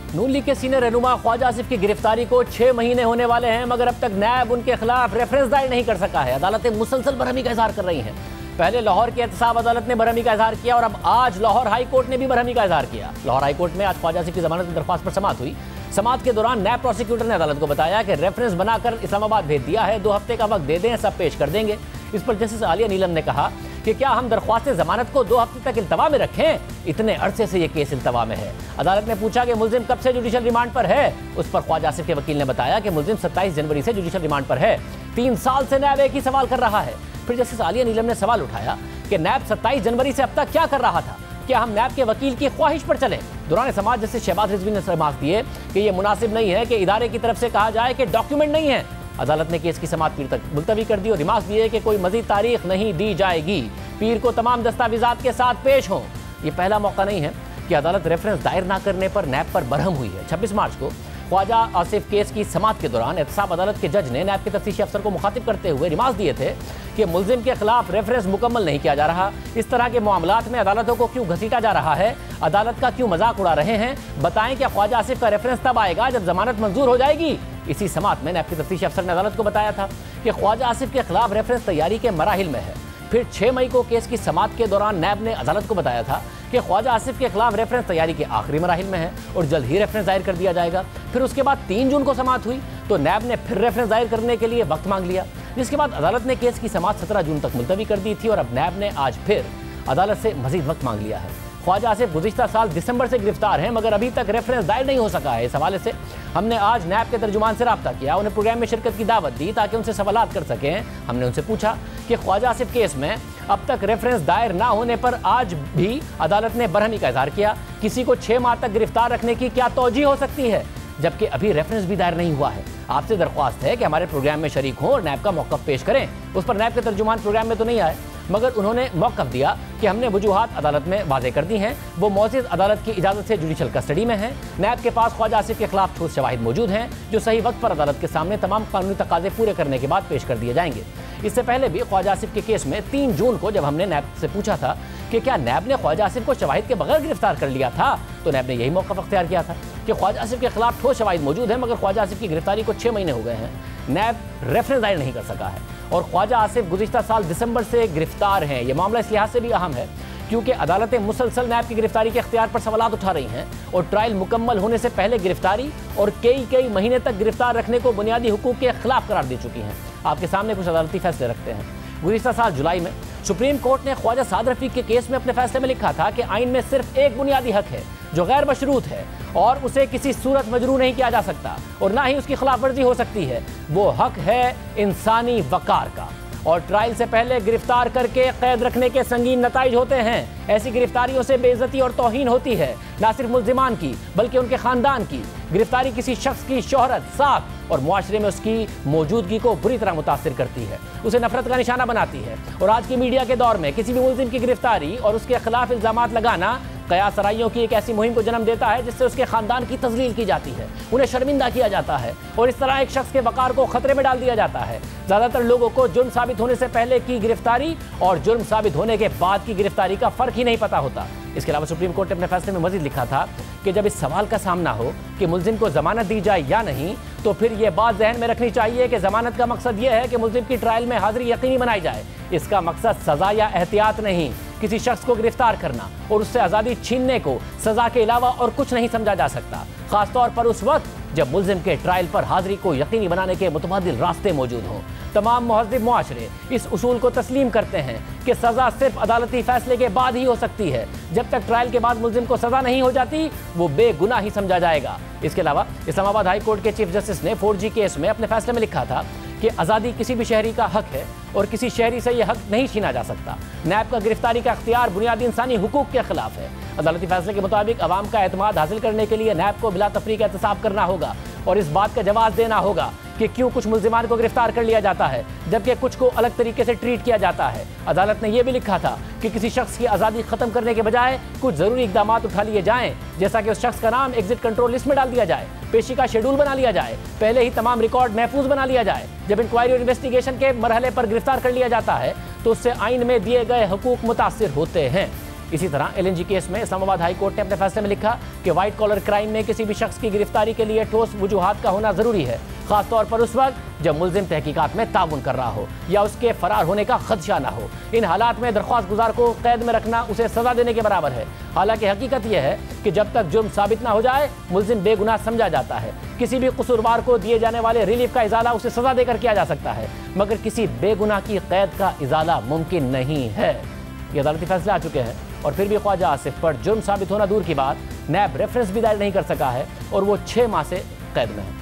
नून league के senior रहनुमा ख्वाजा आसिफ की गिरफ्तारी को 6 महीने होने वाले हैं, मगर अब तक नैब उनके खिलाफ रेफरेंस दायर नहीं कर सका है। अदालतें मुसलसल बरहमी का इजहार कर रही हैं। पहले लाहौर की एहतसाब अदालत ने बरहमी का इजहार किया और अब आज लाहौर हाई कोर्ट ने भी बरहमी का इजहार किया। लाहौर हाई कोर्ट में आज ख्वाजा आसिफ की जमानत की दरख्वास्त पर समाअत हुई। समाअत के दौरान नैब प्रोसिक्यूटर ने अदालत को बताया कि रेफरेंस बनाकर इस्लामाबाद भेज दिया है, 2 हफ्ते का वक्त दे दें, सब पेश कर देंगे। इस पर जस्टिस आलिया नीलम ने कहा कि क्या हम दरख्वास्त जमानत को 2 हफ्ते तक इल्तवा में रखें? इतने अरसे से ये केस इल्तवा में है। अदालत ने पूछा कि मुलजिम कब से जुडिशल रिमांड पर है। उस पर ख्वाजा आसिफ के वकील ने बताया कि मुलजिम 27 जनवरी से जुडिशल रिमांड पर है। 3 साल से नैब एक ही सवाल कर रहा है। फिर जस्टिस आलिया नीलम ने सवाल उठाया कि नैब 27 जनवरी से अब तक क्या कर रहा था? क्या हम नैब के वकील की ख्वाहिश पर चले? दौरान समाज जस्टिस शहबाज रिजवी ने समाअत दिए कि यह मुनासिब नहीं है कि इदारे की तरफ से कहा जाए कि डॉक्यूमेंट नहीं है। अदालत ने केस की समाअत पीर तक मुलतवी कर दी और रिमार्क्स दिए कि कोई मजीद तारीख नहीं दी जाएगी। पीर को तमाम दस्तावेजात के साथ पेश हों। यह पहला मौका नहीं है कि अदालत रेफरेंस दायर न करने पर नैब पर बरहम हुई है। 26 मार्च को ख्वाजा आसिफ केस की समाअत के दौरान एहतसाब अदालत के जज ने नैब के तफ्तीशी अफसर को मुखातिब करते हुए रिमार्क्स दिए थे कि मुलजिम के खिलाफ रेफरेंस मुकम्मल नहीं किया जा रहा। इस तरह के मामलात में अदालतों को क्यों घसीटा जा रहा है? अदालत का क्यों मजाक उड़ा रहे हैं? बताएं कि ख्वाजा आसिफ का रेफरेंस तब आएगा जब जमानत मंजूर हो जाएगी। इसी समाअत में नैब के तफ्तीशी अफसर ने अदालत को बताया था कि ख्वाजा आसिफ के खिलाफ रेफरेंस तैयारी के मराहिल में है। फिर 6 मई को केस की समाअत के दौरान नैब ने अदालत को बताया था कि ख्वाजा आसिफ के खिलाफ रेफरेंस तैयारी के आखिरी मराहिल में है और जल्द ही रेफरेंस दायर कर दिया जाएगा। फिर उसके बाद 3 जून को समाअत हुई तो नैब ने फिर रेफरेंस दायर करने के लिए वक्त मांग लिया, जिसके बाद अदालत ने केस की समाअत 17 जून तक मुलतवी कर दी थी और अब नैब ने आज फिर अदालत से मजीद वक्त मांग लिया है। ख्वाजा आसिफ गुज़िश्ता साल दिसंबर से गिरफ्तार हैं, मगर अभी तक रेफरेंस दायर नहीं हो सका है। इस हवाले से हमने आज नैब के तर्जुमान से रब्ता किया, उन्हें प्रोग्राम में शिरकत की दावत दी ताकि उनसे सवालात कर सकें। हमने उनसे पूछा कि ख्वाजा आसिफ केस में अब तक रेफरेंस दायर ना होने पर आज भी अदालत ने बरहमी का इजहार किया। किसी को 6 माह तक गिरफ्तार रखने की क्या तौजीह हो सकती है जबकि अभी रेफरेंस भी दायर नहीं हुआ है? आपसे दरख्वास्त है कि हमारे प्रोग्राम में शरीक हों और नैब का मौक़िफ़ पेश करें। उस पर नैब के तर्जुमान प्रोग्राम में तो नहीं आए, मगर उन्होंने मौक़िफ़ दिया कि हमने वजूहात अदालत में वाज़े कर दी हैं। वो मौजूद अदालत की इजाज़त से जुडिशल कस्टडी में हैं। नैब के पास ख्वाजा आसिफ के खिलाफ ठोस शवाहिद मौजूद हैं जो सही वक्त पर अदालत के सामने तमाम कानूनी तकाज़े पूरे करने के बाद पेश कर दिए जाएंगे। इससे पहले भी ख्वाजा आसिफ के केस में 3 जून को जब हमने नैब से पूछा था कि क्या नैब ने ख्वाजा आसिफ को शवाहिद के बगैर गिरफ्तार कर लिया था, तो नैब ने यही मौक़िफ़ अख्तियार किया था कि ख्वाजा आसिफ के खिलाफ ठोस शवाहिद मौजूद है, मगर ख्वाजा आसिफ की गिरफ्तारी को 6 महीने हो गए हैं। नैब रेफरेंस दायर नहीं कर सका है और ख्वाजा आसिफ गुज़िश्ता साल दिसंबर से गिरफ्तार हैं। यह मामला इस लिहाज से भी अहम है क्योंकि अदालतें मुसलसल नैब की गिरफ्तारी के इख्तियार पर सवालात उठा रही हैं और ट्रायल मुकम्मल होने से पहले गिरफ्तारी और कई महीने तक गिरफ्तार रखने को बुनियादी हुकूक के खिलाफ करार दे चुकी हैं। आपके सामने कुछ अदालती फैसले रखते हैं। गुज़िश्ता साल जुलाई में सुप्रीम कोर्ट ने ख्वाजा साद रफ़ीक के केस में अपने फैसले में लिखा था कि आइन में सिर्फ एक बुनियादी हक है जो गैर मशरूत है और उसे किसी सूरत मजरू नहीं किया जा सकता और ना ही उसकी खिलाफ वर्जी हो सकती है। वो हक है इंसानी वकार का और ट्रायल से पहले गिरफ्तार करके कैद रखने के संगीन नताइज होते हैं। ऐसी गिरफ्तारियों से बेइज्जती और तौहीन होती है, ना सिर्फ मुल्जिमान की बल्कि उनके खानदान की। गिरफ्तारी किसी शख्स की शोहरत, साख और मुआशरे में उसकी मौजूदगी को बुरी तरह मुतासिर करती है, उसे नफरत का निशाना बनाती है। और आज की मीडिया के दौर में किसी भी मुल्जिम की गिरफ्तारी और उसके खिलाफ इल्जामात लगाना कयासराइयों की एक ऐसी मुहिम को जन्म देता है जिससे उसके खानदान की तजलील की जाती है, उन्हें शर्मिंदा किया जाता है और इस तरह एक शख्स के वकार को खतरे में डाल दिया जाता है। ज़्यादातर लोगों को जुर्म साबित होने से पहले की गिरफ्तारी और जुर्म साबित होने के बाद की गिरफ्तारी का फ़र्क ही नहीं पता होता। इसके अलावा सुप्रीम कोर्ट ने अपने फैसले में मजीद लिखा था कि जब इस सवाल का सामना हो कि मुल्जिम को जमानत दी जाए या नहीं, तो फिर यह बात जहन में रखनी चाहिए कि जमानत का मकसद यह है कि मुल्जिम की ट्रायल में हाजिरी यकीनी बनाई जाए। इसका मकसद सज़ा या एहतियात नहीं, किसी शख्स को गिरफ्तार करना और उससे आज़ादी छीनने को सज़ा के अलावा और कुछ नहीं समझा जा सकता, खासतौर पर उस वक्त जब मुल्जिम के ट्रायल पर हाजिरी को यकीनी बनाने के मुतबादिल रास्ते मौजूद हों। तमाम मुहज़्ज़िब मुआशरे इस उसूल को तस्लीम करते हैं कि सज़ा सिर्फ अदालती फैसले के बाद ही हो सकती है। जब तक ट्रायल के बाद मुल्जिम को सज़ा नहीं हो जाती वो बेगुनाह ही समझा जाएगा। इसके अलावा इस्लामाबाद हाई कोर्ट के चीफ जस्टिस ने 4G केस में अपने फैसले में लिखा था कि आज़ादी किसी भी शहरी का हक है और किसी शहरी से यह हक नहीं छीना जा सकता। नैब का गिरफ्तारी का अख्तियार बुनियादी इंसानी हुकूक के खिलाफ है। अदालती फैसले के मुताबिक अवाम का एतमाद हासिल करने के लिए नैब को बिला तफरीक एहतसाब करना होगा और इस बात का जवाब देना होगा कि क्यों कुछ मुल्जिमान को गिरफ्तार कर लिया जाता है जबकि कुछ को अलग तरीके से ट्रीट किया जाता है। अदालत ने यह भी लिखा था कि किसी शख्स की आज़ादी ख़त्म करने के बजाय कुछ ज़रूरी इक़दाम उठा लिए जाएँ, जैसा कि उस शख्स का नाम एग्जिट कंट्रोल लिस्ट में डाल दिया जाए, पेशी का शेड्यूल बना लिया जाए, पहले ही तमाम रिकॉर्ड महफूज बना लिया जाए। जब इंक्वायरी और इन्वेस्टिगेशन के मरहले पर गिरफ्तार कर लिया जाता है तो उससे आइन में दिए गए हुकूक मुतासिर होते हैं। इसी तरह LNG केस में इस्लामाबाद हाई कोर्ट ने अपने फैसले में लिखा कि व्हाइट कॉलर क्राइम में किसी भी शख्स की गिरफ्तारी के लिए ठोस वजूहात का होना जरूरी है, खासतौर पर उस वक्त जब मुलजिम तहकीकात में ताउन कर रहा हो या उसके फरार होने का खदशा ना हो। इन हालात में दरख्वास्त गुजार को कैद में रखना उसे सजा देने के बराबर है। हालांकि हकीकत यह है कि जब तक जुर्म साबित ना हो जाए मुलजिम बेगुनाह समझा जाता है। किसी भी कसूरवार को दिए जाने वाले रिलीफ का इजाला उसे सजा देकर किया जा सकता है, मगर किसी बेगुनाह की कैद का इजाला मुमकिन नहीं है। ये अदालती फैसले आ चुके हैं और फिर भी ख्वाजा आसिफ पर जुर्म साबित होना दूर की बात, नैब रेफरेंस भी दायर नहीं कर सका है और वो 6 माह से कैद में है।